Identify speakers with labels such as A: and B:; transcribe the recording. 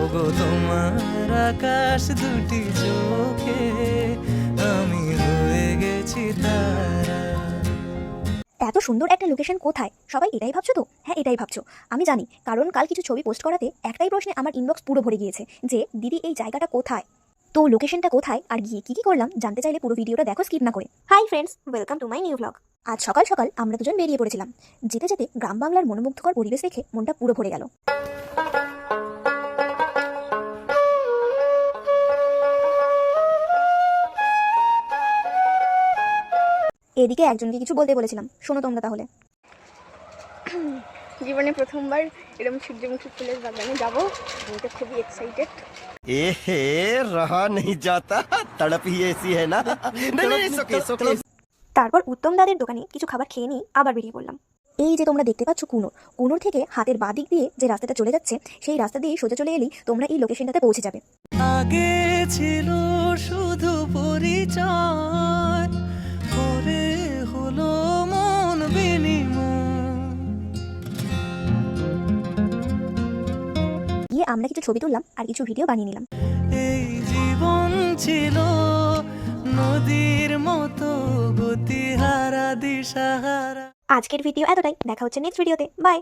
A: ওগো তোমার আকাশ দুটি চোখে আমি হয়ে গেছি তারা।
B: এত সুন্দর একটা লোকেশন কোথায়? সবাই এটাই ভাবছো তো? হ্যাঁ, এটাই ভাবছো। আমি জানি, কারণ কাল কিছু ছবি পোস্ট করাতে একটাই প্রশ্নে আমার ইনবক্স পুরো ভরে গিয়েছে যে দিদি এই জায়গাটা কোথায়। তো লোকেশনটা কোথায় আর গিয়ে কি করলাম জানতে চাইলে পুরো ভিডিওটা দেখো, স্কিপ না করে। Hi friends, welcome to my new blog. আজ সকাল সকাল আমরা দুজন বেরিয়ে পড়েছিলাম। যেতে যেতে গ্রাম বাংলার মনোমুগ্ধকর পরিবেশ দেখে মনটা পুরো ভরে গেল। এদিকে একজনকে কিছু বলতে বলেছিলাম, শোনো তোমরা তাহলে।
C: জীবনে প্রথমবার এরকম সূর্যমুখী ফুলের বাগানে যাব, আমি তো খুবই এক্সাইটেড।
D: रहा नहीं जाता, तड़प ही ऐसी है ना। नहीं, it's okay, it's okay।
B: তারপর উত্তম দাদের দোকানে কিছু খাবার খেয়ে নিয়ে আবার বেরিয়ে পড়লাম। এই যে তোমরা দেখতে পাচ্ছ কুনোর থেকে হাতের বাঁ দিক দিয়ে যে রাস্তাটা চলে যাচ্ছে, সেই রাস্তা দিয়ে সোজা চলে এলেই তোমরা এই লোকেশনটাতে পৌঁছে যাবে।
A: আগে ছিল শুধু পরিচয়, পরে হলো মন বিনিময়।
B: গিয়ে আমরা কিছু ছবি তুললাম আর কিছু ভিডিও বানিয়ে নিলাম।
A: এই জীবন ছিল নদীর মতো গতিহারা দিশাহারা।
B: আজকের ভিডিও এতটাই, দেখা হচ্ছে নেক্সট ভিডিওতে। বাই।